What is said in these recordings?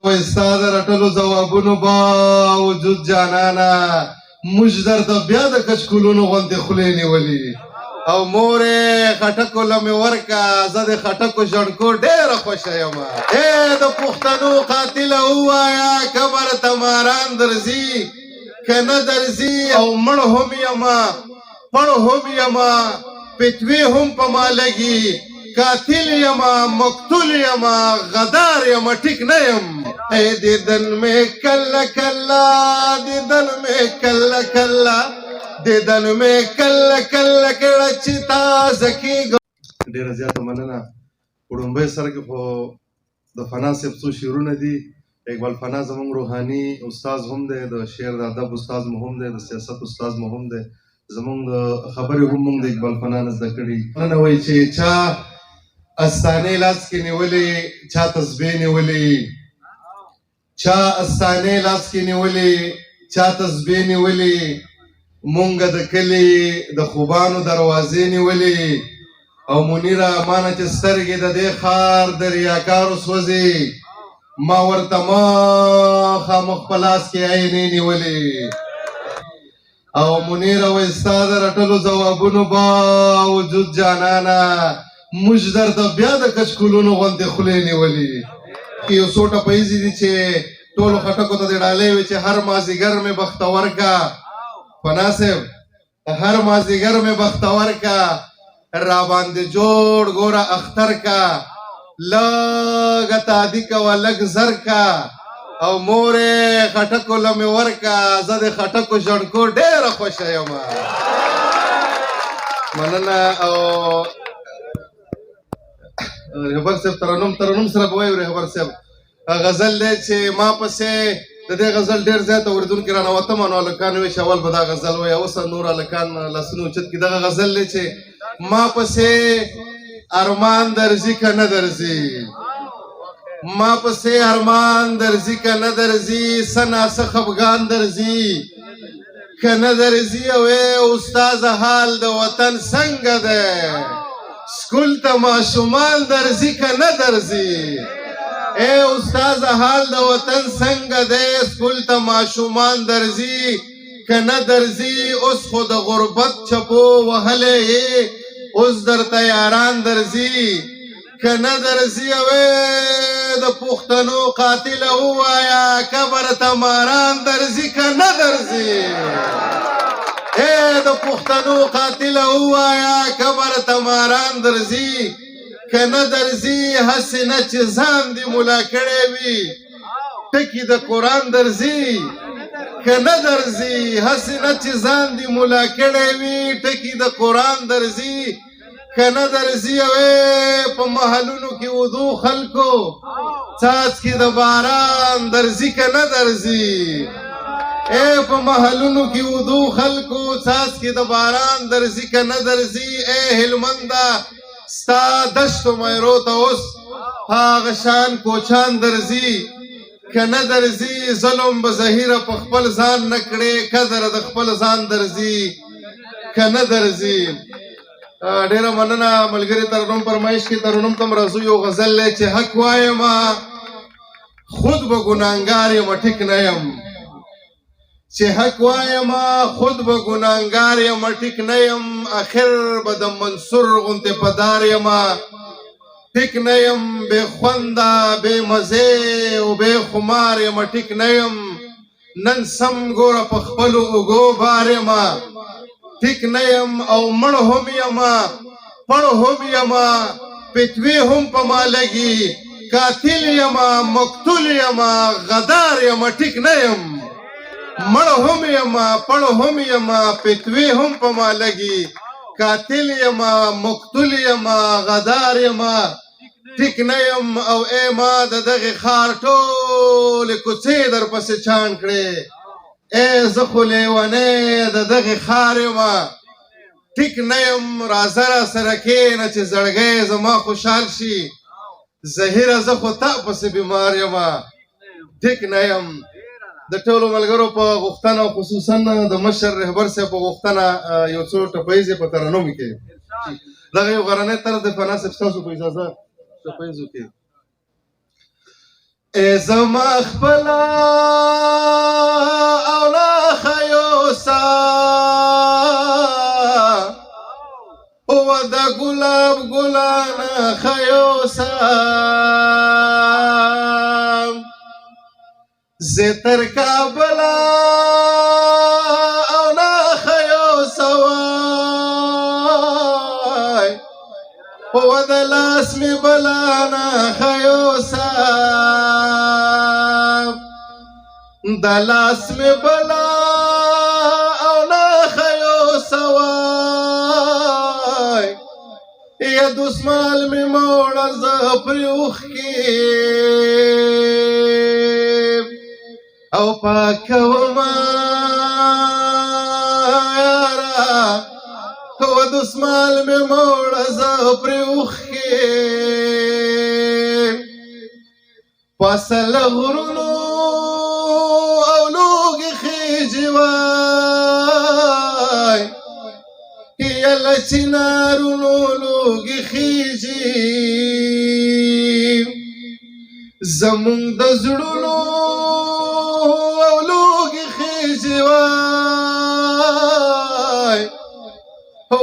ستا د رټلو ځوابونو باوجود جانانه موږ درته بیا د کچکولونو غوندې خولې نیولي او مورې خټکو له مې ورکه زه د خټکو ژړکو ډېره خوښه یمه د پښتنو قاتله ووایه کبر ته ماران درځي که نه درځي او مړ هم یمه پړ هم یمه فتوې هم په ما لګي قاتل یمه مقتول یمه غدار یمه ټیک نه یم دیدن میں کلا کلا دیدن میں کلا کلا دیدن میں کلا کلا کړه چې تازه کېږم. ډېره زیاته مننه. په ړومبۍ سر کې خو د فنا صاحب څو شعرونه دي. اقبال فنا زموږ روحاني استاد هم دی، د شعر د ادب استاد مو هم دی، د سیاست استاد مو هم دی. زموږ د خبرې هم موږ د اقبال فنا نه زده کړي. مننه وایي چې چا استانې لاس کې نیولې، چا تسبیح نیولې، چا استانې لاس کې نیولې، چا تسبیح نیولې، مونږ د کلي د خوبانو دروازې نیولې او منیره مانه چې سترګې د دې ښار د ریاکارو سوځي ما ورته مخامخ په لاس کې عینې نیولې او منیره وایي ستا د رټلو ځوابونو باوجود جانانه موږ درته بیا د کچکولونو غوندې خولې نیولې. یو څو ټپیزې دي چې ټولو خټکو ته دې ډالۍ وي چې هر مازدیګر مې بختور کا فنا صاحب، هر مازدیګر مې بختور کا را باندې جوړ ګوره اختر کا لږه تادي کوه لږ زر کا او مورې خټکو له مې ورکه زه د خټکو ژړکو ډېره خوښه یمه. مننه. او رهبر صاحب ترنم سره به وایو. رهبر صاحب غزل دی چې ما پسې د دې غزل ډېر زیات اورېدونکي رانوتمه نو هلکان وایي چې اول به دا غزل وایي اوس نور هلکان لاسونه اوچت کړي. دغه غزل دی چې ما پسې ارمان درځي که نه درځي، ما پسې ارمان درځي که نه درځي، څه ناڅه خفګان درځي که نه درځي. او استاذه حال د وطن څنګه دی، سکول ته ماشومان درځي که نه درځي. استاذ حال د وطن څنګه دی، سکول ته ماشومان درځي که نه درځي. اوس خو د غربت چپو وهلی اوس درته یاران درځي که نه درځي. او د پښتنو قاتله ووایه قبر ته ماران درځي که نه درځي. د پښتنو قاتله ووایه قبر ته ماران درځي که نه درځي. هسې نه چې ځان دې ملا کړی وي ټکي د قرآن درځي که نه درځي. هسې نه چې ځان دې ملا کړی وي ټکي د قرآن درځي که نه درځي. او په محلونو کې ودو خلکو څاڅکي د باران درځي که نه درځي. په محلونو کې ودو خلکو څاڅکي د باران درځي که نه درځي. هلمنده ستا دشتو میرو ته اوس هغه شان کوچان درځي که نه درځي. ظلم به ظهیره په خپل ځان نه کړې قدر د خپل ځان درځي که نه درځي. ډېره مننه ملګري. ترنم فرمایش کې ترنم ته راځو. یو غزل دی چې حق وایمه خود به ګناهګار یم ټیک نه یم، چې حق وایمه خود به ګناهګار یم ټیک نه یم. اخر به د منصور غوندې په دار یمه ټیک نه یم. بې خونده بې مزې او بې خمار یم ټیک نه یم. نن سم ګوره په خپلو اوږو بار یمه ټیک نه یم. او مړ هم یمه پړ هم یمه فتوې هم په ما لګي قاتل یمه مقتول یمه غدار یمه ټیک نه یم. مړ هم یمه پړ هم یمه فتوې هم په ما لګي قاتل یمه مقتول یمه غدار یمه ټیک نه یم. او ما د دغې ښار ټولې کوڅې در پسې چاڼ کړې زه خو لیونی د دغې ښار یمه ټیک نه یم. راځه راسره کښېنه چې زړګی زما خوشحال شي ظهیره زه خو تا پسې بیمار یمه ټیک نه یم. د ټولو ملګرو په غوښتنه خصوصا د مشر رهبر صاحب په غوښتنه یو څو ټپیزې په ترنم کې دغه یو غرنی طرز د فنا صاحب ستاسو په اجازه ټپیزو کې ای زما خپلا او لا خیوسا او د ګلاب ګلانا خیوسا زتر کابلا او لا خیوسا او د لاس می بلانا خیوسا د لاس می بلا او لا خیوسا یا دسمال می موڑا زپری اخکی او پاکوما یارا او دسمال می موڑا زپری اخکی پاسل غرونو او لوگی خیجی وای یلا چنارونو لوگی خیجی زمون د زړونو او لوگی خیجی وای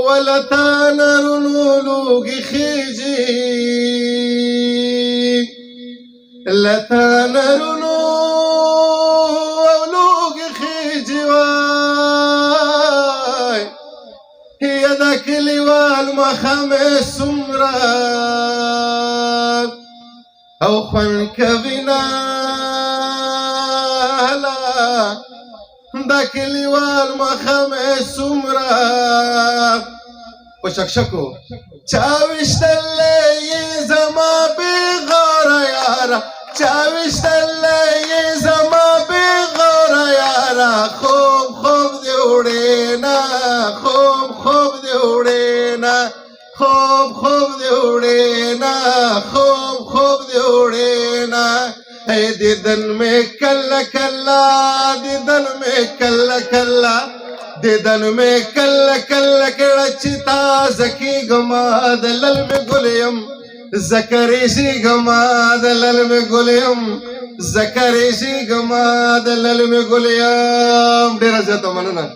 ولتا نارونو لوگی خیجی لتا نارونو او لوگی خیجی وای یا دا کلیوال مخم سمرا او خون کوینا دا کلیوال مخم سمرا و شکشکو چاوشتل زما بغار یارا چاوشتل زما بغار یارا خوب خوب دیوڑینا خوب خوب دیوڑینا خوب خوب دیوڑینا خوب خوب دیوڑینا اے دیدن میں کلا کلا دیدن میں کلا کلا دیدن میں کلا کلا کڑچتا زکی گما دلل میں گلیم زکریشی گما دلل میں گلیم زکریشی گما دلل میں گلیم ډیره زیاته مننه